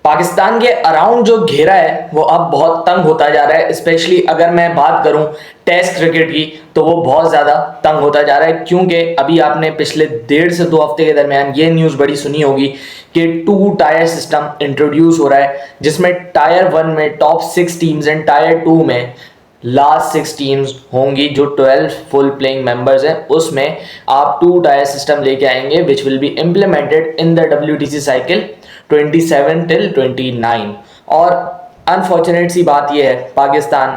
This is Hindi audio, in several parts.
पाकिस्तान के अराउंड जो घेरा है वो अब बहुत तंग होता जा रहा है। स्पेशली अगर मैं बात करूं टेस्ट क्रिकेट की तो वो बहुत ज़्यादा तंग होता जा रहा है, क्योंकि अभी आपने पिछले 1.5 से 2 हफ्ते के दरमियान ये न्यूज़ बड़ी सुनी होगी कि 2 टायर सिस्टम इंट्रोड्यूस हो रहा है, जिसमें टायर 1 में टॉप 6 टीम्स एंड टायर 2 में लास्ट 6 टीम्स होंगी। जो 12 फुल प्लेइंग मेंबर्स हैं उसमें आप 2 टायर सिस्टम लेके आएंगे, which will be implemented in the WTC cycle 27 till 29। और अनफॉर्चुनेट सी बात यह है, पाकिस्तान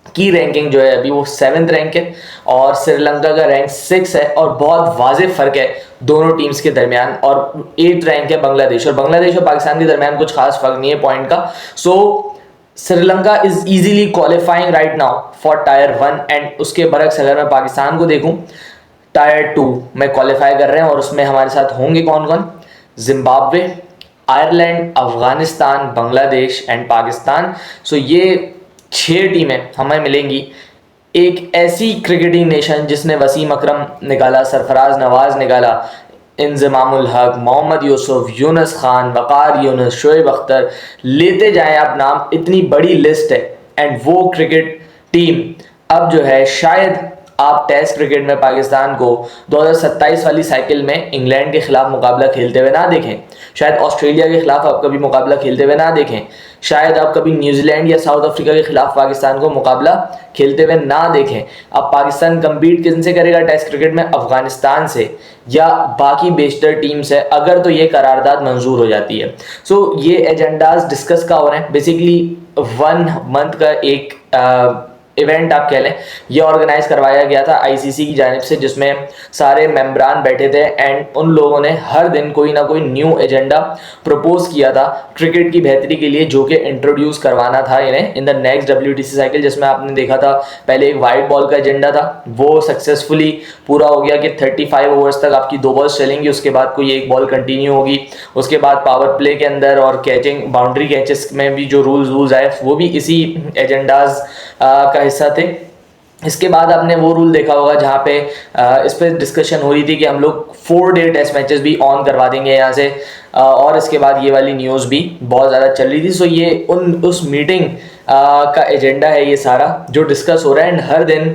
की रैंकिंग जो है अभी वो 7th रैंक है और श्रीलंका का रैंक 6 है, और बहुत वाज़ेह फ़र्क है दोनों टीम्स के दरमियान। और 8th रैंक है बांग्लादेश, और बांग्लादेश और पाकिस्तान के दरमियान कुछ खास फर्क नहीं है पॉइंट का। So Sri Lanka is easily qualifying right now for tier 1, and उसके बरक्स अगर मैं पाकिस्तान को देखूं टायर 2 में क्वालिफाई कर रहे हैं, और उसमें हमारे साथ होंगे कौन कौन? Zimbabwe, Ireland, Afghanistan, Bangladesh and Pakistan. So ये 6 टीमें हमें मिलेंगी। एक ऐसी क्रिकेटिंग नेशन जिसने वसीम अकरम निकाला, सरफराज नवाज निकाला, इंजमामुल हक, मोहम्मद यूसुफ, यूनुस खान, वकार यूनुस, शोएब अख्तर, लेते जाएं आप नाम, इतनी बड़ी लिस्ट है। एंड वो क्रिकेट टीम अब जो है शायद आप टेस्ट क्रिकेट में पाकिस्तान को 2027 वाली साइकिल में इंग्लैंड के खिलाफ मुकाबला खेलते हुए ना देखें, शायद ऑस्ट्रेलिया के खिलाफ आप कभी मुकाबला खेलते हुए ना देखें, शायद आप कभी न्यूजीलैंड या साउथ अफ्रीका के खिलाफ पाकिस्तान को मुकाबला खेलते हुए ना देखें। अब पाकिस्तान कंपीट किनसे करेगा टेस्ट क्रिकेट में? अफगानिस्तान से या बाकी बेशतर टीम से, अगर तो ये करारदाद मंजूर हो जाती है। सो ये एजेंडाज डिस्कस का हो रहे हैं। बेसिकली 1 मंथ का एक इवेंट आप कह लें, ये ऑर्गेनाइज करवाया गया था आईसीसी की जानिब से, जिसमें सारे मेंबरान बैठे थे एंड उन लोगों ने हर दिन कोई ना कोई न्यू एजेंडा प्रपोज किया था क्रिकेट की बेहतरी के लिए, जो कि इंट्रोड्यूस करवाना था इन्हें in the next WTC cycle. जिसमें आपने देखा था पहले एक वाइट बॉल का एजेंडा था, वो सक्सेसफुली पूरा हो गया कि 35 ओवर्स तक आपकी 2 बॉल्स चलेंगी, उसके बाद कोई एक बॉल कंटिन्यू होगी। उसके बाद पावर प्ले के अंदर और कैचिंग बाउंड्री कैचेस में भी जो रूल्स आए वो भी इसी एजेंडाज का हिस्सा थे। इसके बाद आपने वो रूल देखा होगा जहाँ पे इस पर डिस्कशन हो रही थी कि हम लोग 4-डे टेस्ट मैचेस भी ऑन करवा देंगे यहाँ से, और इसके बाद ये वाली न्यूज़ भी बहुत ज़्यादा चल रही थी। सो ये उस मीटिंग का एजेंडा है ये सारा जो डिस्कस हो रहा है, एंड हर दिन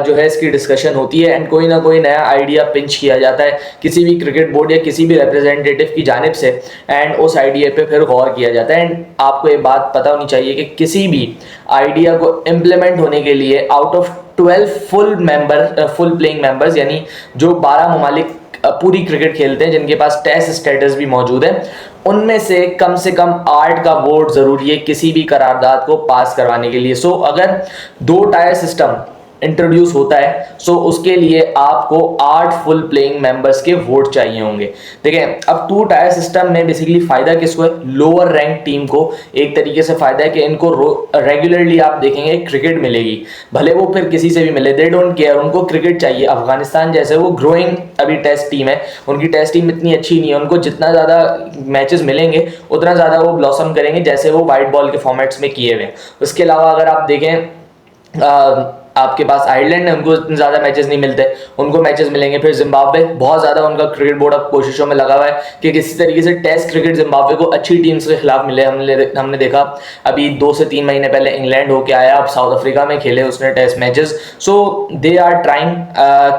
जो है इसकी डिस्कशन होती है एंड कोई ना कोई नया आइडिया पिंच किया जाता है किसी भी क्रिकेट बोर्ड या किसी भी रिप्रेजेंटेटिव की जानिब से, एंड उस आइडिया पे फिर गौर किया जाता है। एंड आपको ये बात पता होनी चाहिए कि किसी भी आइडिया को इम्प्लीमेंट होने के लिए out of 12 full playing members, यानी जो 12 ममालिक पूरी क्रिकेट खेलते हैं जिनके पास टेस्ट स्टेटस भी मौजूद है, उनमें से कम 8 का वोट जरूरी है किसी भी करारदाद को पास करवाने के लिए। सो अगर 2 टायर सिस्टम इंट्रोड्यूस होता है सो उसके लिए आपको 8 फुल प्लेइंग मेंबर्स के वोट चाहिए होंगे। देखें, अब 2 टायर सिस्टम में बेसिकली फायदा किसको है? लोअर रैंक टीम को एक तरीके से फायदा है कि इनको रेगुलरली आप देखेंगे क्रिकेट मिलेगी, भले वो फिर किसी से भी मिले, दे डोंट केयर, उनको क्रिकेट चाहिए। अफगानिस्तान जैसे वो ग्रोइंग अभी टेस्ट टीम है, उनकी टेस्ट टीम इतनी अच्छी नहीं है, उनको जितना ज़्यादा मैचेस मिलेंगे उतना ज़्यादा वो ब्लॉसम करेंगे जैसे वो वाइट बॉल के फॉर्मेट्स में किए हुए हैं। उसके अलावा अगर आप देखें आपके पास आयरलैंड है, उनको इतने ज़्यादा मैचेस नहीं मिलते, उनको मैचेस मिलेंगे। फिर जिम्बाब्वे, बहुत ज़्यादा उनका क्रिकेट बोर्ड अब कोशिशों में लगा हुआ है कि किसी तरीके से टेस्ट क्रिकेट जिम्बाब्वे को अच्छी टीम्स के खिलाफ मिले। हमने देखा अभी 2 से 3 महीने पहले इंग्लैंड होके आया, अब साउथ अफ्रीका में खेले उसने test matches. So they are trying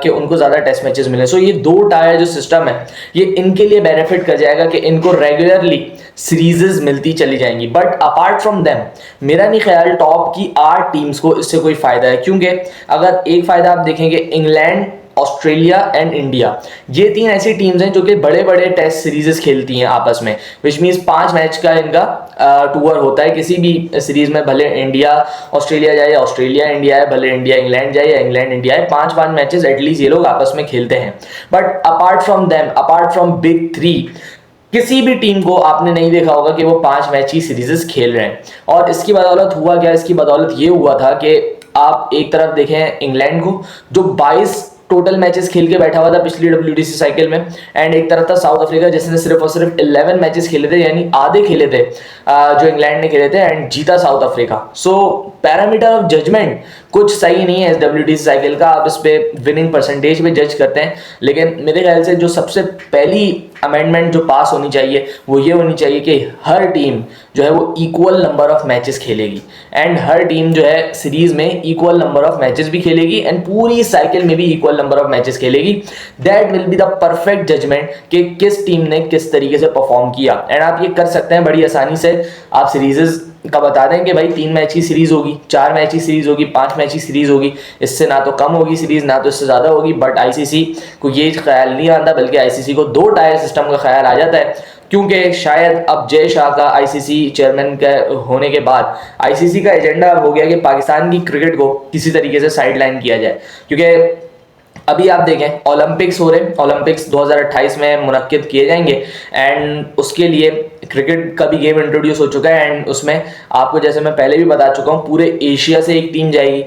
कि उनको ज़्यादा टेस्ट मैचेस मिले। सो ये 2 टायर जो सिस्टम है ये इनके लिए बेनिफिट कर जाएगा कि इनको रेगुलरली सीरीजेस मिलती चली जाएंगी। बट अपार्ट फ्रॉम देम मेरा नहीं ख्याल टॉप की 8 टीम्स को इससे कोई फायदा है, क्योंकि अगर एक फायदा आप देखेंगे, इंग्लैंड, ऑस्ट्रेलिया एंड इंडिया, ये 3 ऐसी टीम्स हैं जो कि बड़े बड़े टेस्ट सीरीजेस खेलती हैं आपस में, विच मीन्स 5 मैच का इनका टूर होता है किसी भी सीरीज में। भले इंडिया ऑस्ट्रेलिया जाए, ऑस्ट्रेलिया इंडिया है, भले इंडिया इंग्लैंड जाए या इंग्लैंड इंडिया है, 5 मैचेस एटलीस्ट ये लोग आपस में खेलते हैं। But apart from them, apart from big 3, किसी भी टीम को आपने नहीं देखा होगा कि वो 5 मैच की सीरीजेस खेल रहे हैं। और इसकी बदौलत हुआ क्या? इसकी बदौलत ये हुआ था कि आप एक तरफ देखें इंग्लैंड को जो 22 टोटल मैचेस खेल के बैठा हुआ था पिछली WTC साइकिल में, एंड एक तरफ था साउथ अफ्रीका जिसने सिर्फ और सिर्फ 11 मैचेस खेले थे, यानी आधे खेले थे जो इंग्लैंड ने खेले थे, एंड जीता South Africa. So parameter of judgement कुछ सही नहीं है इस WTC साइकिल का। आप इस पे विनिंग परसेंटेज पे जज करते हैं, लेकिन मेरे ख्याल से जो सबसे पहली अमेंडमेंट जो पास होनी चाहिए वो ये होनी चाहिए कि हर टीम जो है वो इक्वल नंबर ऑफ मैचेस खेलेगी, एंड हर टीम जो है सीरीज में इक्वल नंबर ऑफ मैचेस भी खेलेगी, एंड पूरी साइकिल में भी इक्वल नंबर ऑफ मैचेस खेलेगी। That will be the perfect judgement कि किस टीम ने किस तरीके से परफॉर्म किया। एंड आप ये कर सकते हैं बड़ी आसानी से, आप सीरीजेस का बता दें कि भाई 3 मैच की सीरीज होगी, 4 मैच की सीरीज होगी, 5 मैच की सीरीज होगी, इससे ना तो कम होगी सीरीज ना तो इससे ज़्यादा होगी। बट आईसीसी को ये ख्याल नहीं आता, बल्कि आईसीसी को 2 टायर सिस्टम का ख्याल आ जाता है, क्योंकि शायद अब जय शाह का आईसीसी चेयरमैन का होने के बाद आईसीसी का एजेंडा अब हो गया कि पाकिस्तान की क्रिकेट को किसी तरीके से साइडलाइन किया जाए। क्योंकि अभी आप देखें ओलंपिक्स हो रहे हैं, ओलंपिक्स 2028 में मुनक्किद किए जाएंगे, एंड उसके लिए क्रिकेट का भी गेम इंट्रोड्यूस हो चुका है। एंड उसमें आपको, जैसे मैं पहले भी बता चुका हूँ, पूरे एशिया से एक टीम जाएगी,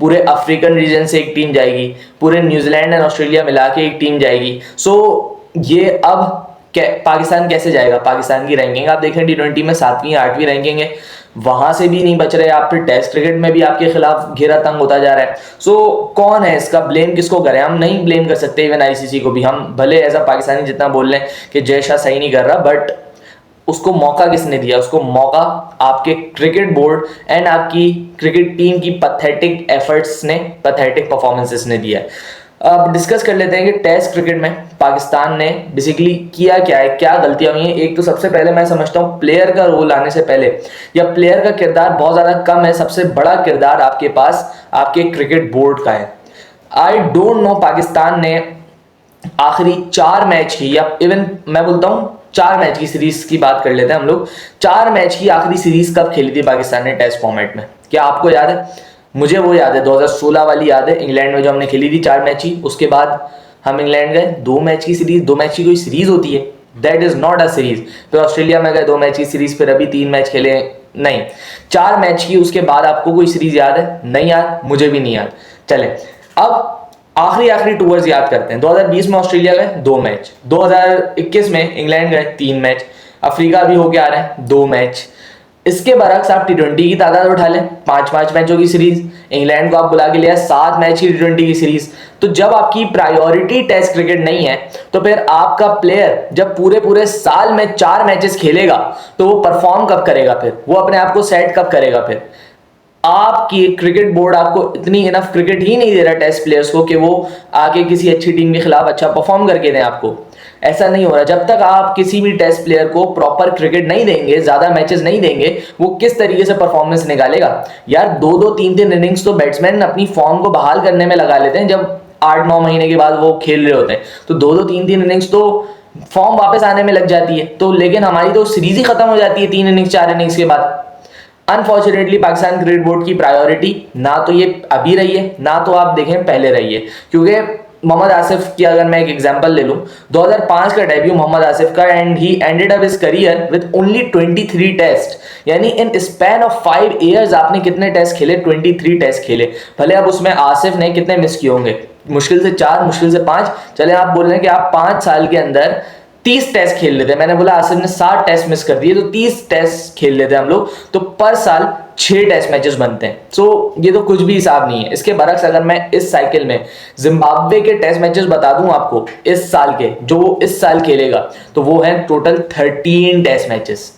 पूरे अफ्रीकन रीजन से एक टीम जाएगी, पूरे न्यूजीलैंड एंड ऑस्ट्रेलिया मिला के एक टीम जाएगी। सो ये अब पाकिस्तान कैसे जाएगा? पाकिस्तान की रैंकिंग आप देखें T20 में 7वीं 8वीं रैंकिंग है, वहां से भी नहीं बच रहे आप, फिर टेस्ट क्रिकेट में भी आपके खिलाफ घेरा तंग होता जा रहा है। सो कौन है इसका ब्लेम, किसको करें? हम नहीं ब्लेम कर सकते इवन आईसीसी को भी। हम भले एज अ पाकिस्तानी जितना बोल रहे हैं कि जय शाह सही नहीं कर रहा, बट उसको मौका किसने दिया? उसको मौका आपके क्रिकेट बोर्ड एंड आपकी क्रिकेट टीम की पैथेटिक एफर्ट्स ने, पैथेटिक परफॉर्मेंसेस ने दिया है। अब डिस्कस कर लेते हैं कि टेस्ट क्रिकेट में पाकिस्तान ने बेसिकली किया क्या है, क्या गलतियां हुई हैं। एक तो सबसे पहले मैं समझता हूं प्लेयर का रोल आने से पहले, या प्लेयर का किरदार बहुत ज़्यादा कम है, सबसे बड़ा किरदार आपके पास आपके क्रिकेट बोर्ड का है। आई डोंट नो पाकिस्तान ने आखिरी 4 मैच की, या इवन मैं बोलता हूं 4 मैच की सीरीज की बात कर लेते हैं हम लोग, 4 मैच की आखिरी सीरीज कब खेली थी पाकिस्तान ने टेस्ट फॉर्मेट में? क्या आपको याद है? मुझे वो याद है, 2016 वाली याद है, इंग्लैंड में जो हमने खेली थी 4 मैच की। उसके बाद हम इंग्लैंड गए, 2 मैच की सीरीज, 2 मैच की कोई सीरीज होती है? That is not a series. फिर ऑस्ट्रेलिया में गए, 2 मैच की सीरीज, फिर अभी 3 मैच खेले, नहीं 4 मैच की। उसके बाद आपको कोई सीरीज याद है? नहीं याद, मुझे भी नहीं याद। चले अब आखिरी टूर्स याद करते हैं। 2020 में ऑस्ट्रेलिया गए, 2 मैच, 2021 में इंग्लैंड गए, 3 मैच, अफ्रीका भी होके आ रहे हैं, 2 मैच। इसके बरक्स आप T20 की तादाद उठा लें, 5-5 मैचों की सीरीज, इंग्लैंड को आप बुला के लिया 7 मैच की T20 की सीरीज। तो जब आपकी प्रायोरिटी टेस्ट क्रिकेट नहीं है, तो फिर आपका प्लेयर जब पूरे साल में 4 मैचेस खेलेगा तो वो परफॉर्म कब करेगा? फिर वो अपने आप को सेट कब करेगा? फिर आपकी क्रिकेट बोर्ड आपको इतनी इनफ क्रिकेट ही नहीं दे रहा टेस्ट प्लेयर्स को कि वो आके किसी अच्छी टीम के खिलाफ अच्छा परफॉर्म करके दें आपको। ऐसा नहीं हो रहा। जब तक आप किसी भी टेस्ट प्लेयर को प्रॉपर क्रिकेट नहीं देंगे, ज्यादा मैचेस नहीं देंगे, वो किस तरीके से परफॉर्मेंस निकालेगा? यार 2-2 3-3 इनिंग्स तो बैट्समैन अपनी फॉर्म को बहाल करने में लगा लेते हैं, जब 8-9 महीने के बाद वो खेल रहे होते हैं, तो 2-2 3-3 इनिंग्स तो फॉर्म वापस आने में लग जाती है। तो लेकिन हमारी तो सीरीज ही खत्म हो जाती है 3 इनिंग्स 4 इनिंग्स के बाद। अनफॉर्चुनेटली पाकिस्तान क्रिकेट बोर्ड की प्रायोरिटी ना तो ये अभी रही है, ना तो आप देखें पहले रही है। क्योंकि मोहम्मद आसिफ की अगर मैं एक एग्जांपल ले लूं, 2005 का डेब्यू मोहम्मद आसिफ का, and he ended up his career with only 23 test. यानी इन स्पैन ऑफ 5 ईयर्स आपने कितने टेस्ट खेले? 23 टेस्ट खेले। भले अब उसमें आसिफ ने कितने मिस किए होंगे? मुश्किल से 4, मुश्किल से 5। चले आप बोल रहे हैं कि आप 5 साल के अंदर 30 टेस्ट खेल लेते हैं। मैंने बोला आसिफ ने 7 टेस्ट मिस कर दिए, तो 30 टेस्ट खेल लेते हैं हम लोग, तो पर साल 6 टेस्ट मैचेस बनते हैं। सो ये तो कुछ भी हिसाब नहीं है। इसके बरक्स अगर मैं इस साइकिल में जिम्बाब्वे के टेस्ट मैचेस बता दूं आपको इस साल के, जो वो इस साल खेलेगा, तो वो है total 13 test matches.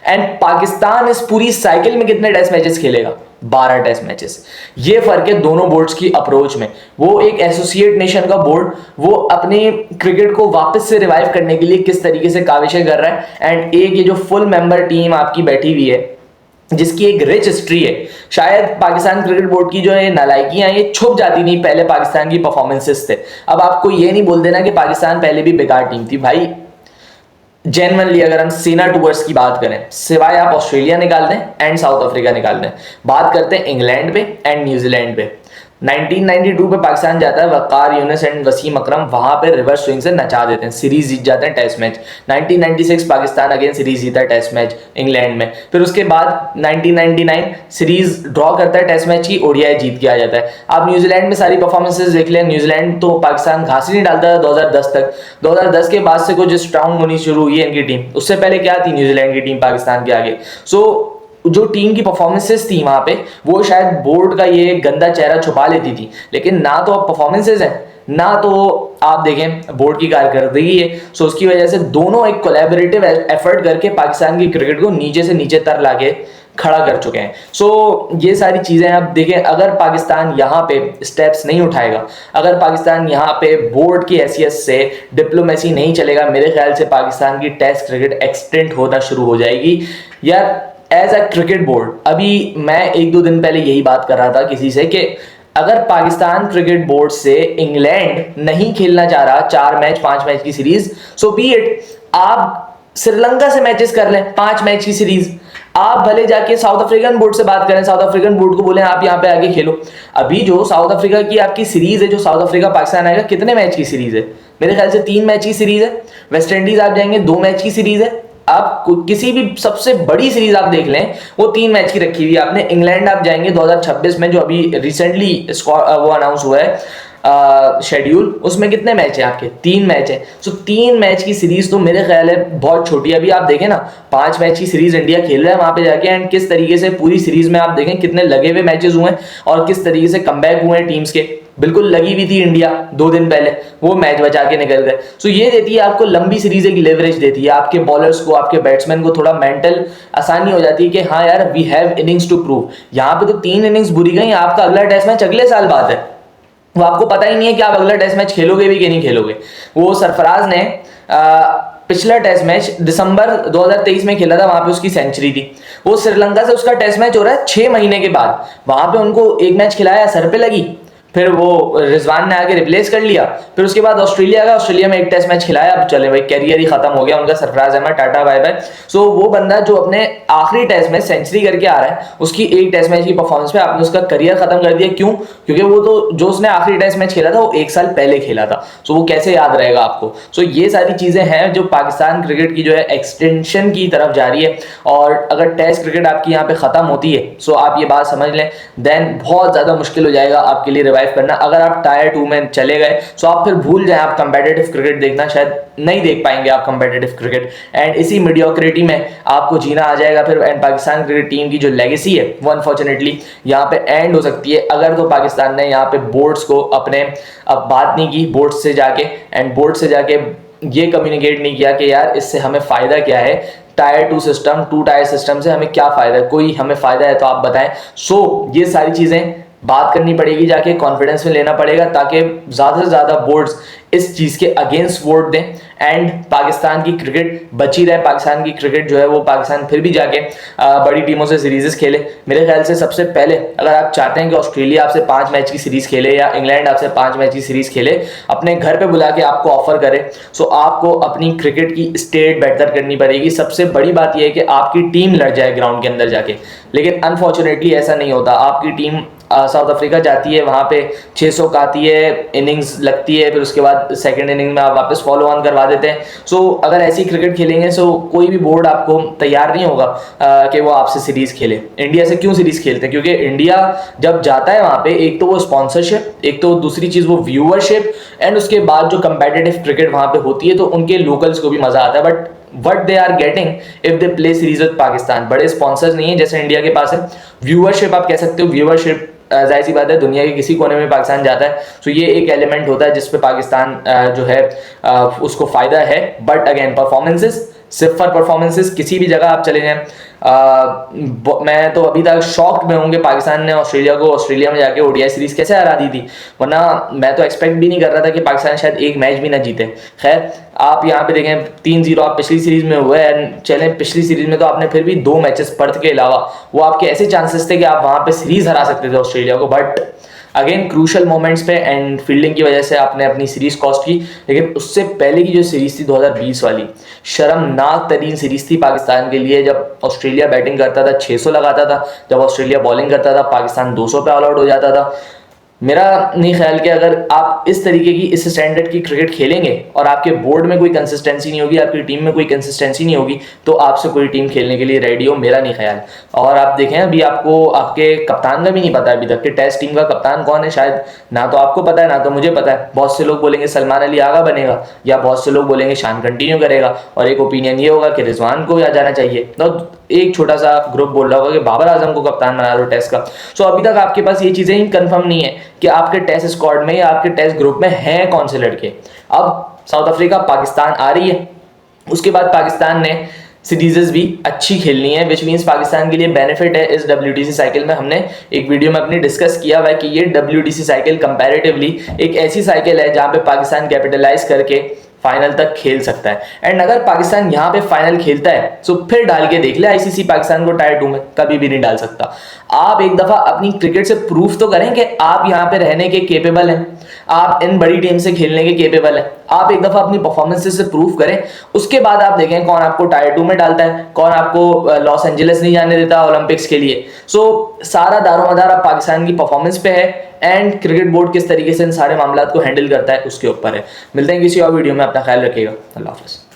And Pakistan इस पूरी साइकिल में कितने टेस्ट मैचेस खेलेगा? 12 टेस्ट मैचेस। ये फर्क है दोनों बोर्ड्स की अप्रोच में। वो एक एसोसिएट नेशन का बोर्ड, वो अपने क्रिकेट को वापस से रिवाइव करने के लिए किस तरीके से काविशें कर रहा है, एंड एक ये जो फुल मेंबर टीम आपकी बैठी हुई है जिसकी एक रिच हिस्ट्री है। शायद पाकिस्तान क्रिकेट बोर्ड की जो ये नालायकियां ये छुप जाती नहीं पहले पाकिस्तान की परफॉर्मेंसेस थे। अब आपको ये नहीं बोल देना कि पाकिस्तान पहले भी बेकार टीम थी। भाई जेन्युइनली अगर हम सीना टूर्स की बात करें, सिवाय आप ऑस्ट्रेलिया निकाल दें एंड साउथ अफ्रीका निकाल दें, बात करते हैं इंग्लैंड पे एंड न्यूजीलैंड पे। 1992 पे पाकिस्तान जाता है, वकार यूनिस एंड वसीम अकरम वहां पे रिवर्स स्विंग से नचा देते हैं, सीरीज जीत जाते हैं test match. 1996 Pakistan again series जीता है टेस्ट मैच इंग्लैंड में। फिर उसके बाद 1999 सीरीज ड्रॉ करता है टेस्ट मैच की, ओडीआई जीत के आ जाता है। आप न्यूजीलैंड में सारी परफॉर्मेंसेज देख लें, न्यूजीलैंड तो पाकिस्तान घास ही नहीं डालता था 2010 तक। 2010 के बाद से कुछ स्ट्रांग होनी शुरू हुई है इनकी टीम। उससे पहले क्या थी न्यूजीलैंड की टीम पाकिस्तान के आगे? सो जो टीम की परफॉर्मेंसेस थी वहां पे, वो शायद बोर्ड का ये गंदा चेहरा छुपा लेती थी, लेकिन ना तो अब परफॉर्मेंसेस हैं, ना तो आप देखें बोर्ड की कारकर्दगी है। सो उसकी वजह से दोनों एक कोलैबोरेटिव एफर्ट करके पाकिस्तान की क्रिकेट को नीचे से नीचे तर लाके खड़ा कर चुके हैं। सो ये सारी चीजें आप देखें, अगर पाकिस्तान यहाँ पे स्टेप्स नहीं उठाएगा, अगर पाकिस्तान यहाँ पे बोर्ड की हैसियत से डिप्लोमेसी नहीं चलेगा, मेरे ख्याल से पाकिस्तान की टेस्ट क्रिकेट एक्सटेंट होना शुरू हो जाएगी। यार एज अ क्रिकेट बोर्ड, अभी मैं एक दो दिन पहले यही बात कर रहा था किसी से कि अगर पाकिस्तान क्रिकेट बोर्ड से इंग्लैंड नहीं खेलना चाह रहा 4 मैच 5 मैच की सीरीज, सो बी इट, आप श्रीलंका से मैचेस कर लें 5 मैच की सीरीज। आप भले जाके साउथ अफ्रीकन बोर्ड से बात करें, साउथ अफ्रीकन बोर्ड को बोले आप यहाँ पे आगे खेलो। अभी जो साउथ अफ्रीका की आपकी सीरीज है, जो साउथ अफ्रीका पाकिस्तान आएगा, कितने मैच की सीरीज है? मेरे ख्याल से 3 मैच की सीरीज है। वेस्ट इंडीज आप जाएंगे 2 मैच की सीरीज है। आप किसी भी सबसे बड़ी सीरीज आप देख लें, वो 3 मैच की रखी हुई है आपने। इंग्लैंड आप जाएंगे 2026 में, जो अभी रिसेंटली वो अनाउंस हुआ है शेड्यूल, उसमें कितने मैच है आपके? 3 मैच है। सो 3 मैच की सीरीज तो मेरे ख्याल है बहुत छोटी है। अभी आप देखें ना, 5 मैच की सीरीज इंडिया खेल रहा है वहां पे जाके, एंड किस तरीके से पूरी सीरीज में आप देखें कितने लगे हुए मैचेस हुए हैं और किस तरीके से कमबैक हुए हैं टीम्स के। बिल्कुल लगी हुई थी इंडिया 2 दिन पहले, वो मैच बचा के निकल गए। सो ये देती है आपको लंबी सीरीज एक लेवरेज देती है आपके बॉलर्स को, आपके बैट्समैन को थोड़ा मेंटल आसानी हो जाती है कि हाँ यार we have innings to prove. यहाँ पे तो 3 इनिंग्स बुरी गई, आपका अगला टेस्ट मैच अगले साल बाद है, वो आपको पता ही नहीं है कि आप अगला टेस्ट मैच खेलोगे भी कि नहीं खेलोगे। वो सरफराज ने पिछला टेस्ट मैच दिसंबर 2023 में खेला था, वहां पे उसकी सेंचुरी थी। वो श्रीलंका से उसका टेस्ट मैच हो रहा है 6 महीने के बाद, वहां पे उनको एक मैच खिलाया, सर पे लगी, फिर वो रिजवान ने आके रिप्लेस कर लिया। फिर उसके बाद ऑस्ट्रेलिया का, ऑस्ट्रेलिया में एक टेस्ट मैच खिलाया, अब चले भाई कैरियर ही खत्म हो गया उनका, Sarfaraz Ahmed tata bye bye. So वो बंदा जो अपने आखिरी टेस्ट में सेंचुरी करके आ रहा है, उसकी एक टेस्ट मैच की परफॉर्मेंस पे आपने उसका करियर खत्म कर दिया। क्यों? क्योंकि वो तो जो उसने आखिरी टेस्ट मैच खेला था वो 1 साल पहले खेला था। सो वो कैसे याद रहेगा आपको? सो ये सारी चीजें हैं जो पाकिस्तान क्रिकेट की जो है एक्सटेंशन की तरफ जा रही है। और अगर टेस्ट क्रिकेट आपकी यहाँ पे खत्म होती है, सो आप ये बात समझ लें, देन बहुत ज्यादा मुश्किल हो जाएगा आपके लिए रिवाइव करना। अगर आप टायर 2 में चले गए, सो आप फिर भूल जाएं आप कंपेटिटिव क्रिकेट देखना, शायद नहीं देख पाएंगे आप कंपेटिटिव क्रिकेट, एंड इसी मीडियोक्रिटी में आपको जीना आ जाएगा फिर। एंड पाकिस्तान क्रिकेट टीम की जो लेगेसी है वो अनफॉर्चुनेटली यहाँ पे एंड हो सकती है, अगर तो पाकिस्तान ने यहाँ पे बोर्ड्स को अपने अब बात नहीं की बोर्ड से जाके, एंड बोर्ड से जाके ये कम्युनिकेट नहीं किया कि यार इससे हमें फायदा क्या है, टायर 2 सिस्टम, 2 टायर सिस्टम से हमें क्या फायदा है, कोई हमें फायदा है तो आप बताएं। सो ये सारी चीजें बात करनी पड़ेगी, जाके कॉन्फिडेंस में लेना पड़ेगा, ताकि ज़्यादा से ज़्यादा बोर्ड्स इस चीज़ के अगेंस्ट वोट दें एंड पाकिस्तान की क्रिकेट बची रहे। पाकिस्तान की क्रिकेट जो है वो पाकिस्तान फिर भी जाके बड़ी टीमों से सीरीजेस खेले। मेरे ख्याल से सबसे पहले अगर आप चाहते हैं कि ऑस्ट्रेलिया आपसे 5 मैच की सीरीज खेले या इंग्लैंड आपसे 5 मैच की सीरीज खेले, अपने घर पे बुला के आपको ऑफर करे, सो आपको अपनी क्रिकेट की स्टेट बेहतर करनी पड़ेगी। सबसे बड़ी बात यह है कि आपकी टीम लड़ जाए ग्राउंड के अंदर जाके, लेकिन अनफॉर्चुनेटली ऐसा नहीं होता। आपकी टीम साउथ अफ्रीका जाती है, वहां पे 600 का आती है, इनिंग्स लगती है, फिर उसके बाद सेकंड इनिंग में आप वापस फॉलो ऑन करवा देते हैं। सो अगर ऐसी क्रिकेट खेलेंगे, सो कोई भी बोर्ड आपको तैयार नहीं होगा कि वो आपसे सीरीज खेले। इंडिया से क्यों सीरीज खेलते हैं? क्योंकि इंडिया जब जाता है वहां पे, एक तो वो स्पॉन्सरशिप, एक तो दूसरी चीज वो व्यूअरशिप, एंड उसके बाद जो कंपेटिटिव क्रिकेट वहां पे होती है तो उनके लोकल्स को भी मजा आता है। But what they are getting if they play series with Pakistan, बड़े स्पॉन्सर्स नहीं है जैसे इंडिया के पास है। व्यूअरशिप आप कह सकते हो, व्यूअरशिप जाहिर सी बात है दुनिया के किसी कोने में पाकिस्तान जाता है, तो ये एक एलिमेंट होता है जिसपे पाकिस्तान जो है उसको फायदा है। बट अगेन परफॉर्मेंसेस, सिर्फ परफॉर्मेंसेस, किसी भी जगह आप चले जाएं, मैं तो अभी तक शॉक्ड में होंगे पाकिस्तान ने ऑस्ट्रेलिया में जाके ओडीआई सीरीज कैसे हरा दी थी, वरना मैं तो एक्सपेक्ट भी नहीं कर रहा था कि पाकिस्तान शायद एक मैच भी ना जीते। खैर आप यहाँ पे देखें 3-0 आप पिछली सीरीज में हुए, एंड चले पिछली सीरीज में तो आपने फिर भी 2 मैचेस पर्थ के अलावा वो आपके ऐसे चांसेस थे कि आप वहां पे सीरीज हरा सकते थे ऑस्ट्रेलिया को, बट अगेन क्रूशल मोमेंट्स पे एंड फील्डिंग की वजह से आपने अपनी सीरीज कॉस्ट की। लेकिन उससे पहले की जो सीरीज थी 2020 वाली, शर्मनाक तरीन सीरीज थी पाकिस्तान के लिए। जब ऑस्ट्रेलिया बैटिंग करता था 600 लगाता था, जब ऑस्ट्रेलिया बॉलिंग करता था पाकिस्तान 200 पे ऑल आउट हो जाता था। मेरा नहीं ख्याल कि अगर आप इस तरीके की इस स्टैंडर्ड की क्रिकेट खेलेंगे और आपके बोर्ड में कोई कंसिस्टेंसी नहीं होगी, आपकी टीम में कोई कंसिस्टेंसी नहीं होगी, तो आपसे कोई टीम खेलने के लिए रेडी हो, मेरा नहीं ख्याल। और आप देखें अभी आपको आपके कप्तान का भी नहीं पता अभी तक कि टेस्ट टीम का कप्तान कौन है, शायद ना तो आपको पता है ना तो मुझे पता है। बहुत से लोग बोलेंगे सलमान अली आगा बनेगा, या बहुत से लोग बोलेंगे शान कंटिन्यू करेगा, और एक ओपिनियन ये होगा कि रिजवान को आ जाना चाहिए। तो एक छोटा सा ग्रुप बोल रहा होगा कि बाबर आजम को कप्तान बना लो टेस्ट का। सो अभी तक आपके पास ये चीजें ही कंफर्म नहीं है कि आपके टेस्ट स्क्वाड में या आपके टेस्ट ग्रुप में हैं कौन से लड़के। अब साउथ अफ्रीका पाकिस्तान आ रही है, उसके बाद पाकिस्तान ने सीरीजेस भी अच्छी खेलनी है, विच मीन्स पाकिस्तान के लिए बेनिफिट है। इस WTC साइकिल में हमने एक वीडियो में अपनी डिस्कस किया हुआ है कि ये WTC साइकिल कंपैरेटिवली एक ऐसी साइकिल है जहां पे पाकिस्तान कैपिटलाइज करके फाइनल तक खेल सकता है। एंड अगर पाकिस्तान यहाँ पे फाइनल खेलता है तो फिर डाल के देख ले, ICC पाकिस्तान को टायर 2 में कभी भी नहीं डाल सकता। आप एक दफा अपनी क्रिकेट से प्रूफ तो करें कि आप यहाँ पे रहने के केपेबल हैं, आप इन बड़ी टीम से खेलने के केपेबल हैं। आप एक दफा अपनी परफॉर्मेंसेस से प्रूफ करें, उसके बाद आप देखें कौन आपको टायर 2 में डालता है, कौन आपको लॉस एंजलिस नहीं जाने देता ओलंपिक्स के लिए। सो सारा दारोमदार अब पाकिस्तान की परफॉर्मेंस पे है, एंड क्रिकेट बोर्ड किस तरीके से इन सारे मामलों को हैंडल करता है उसके ऊपर है। मिलते हैं किसी और वीडियो में, अपना ख्याल रखिएगा। अल्लाह हाफिज़।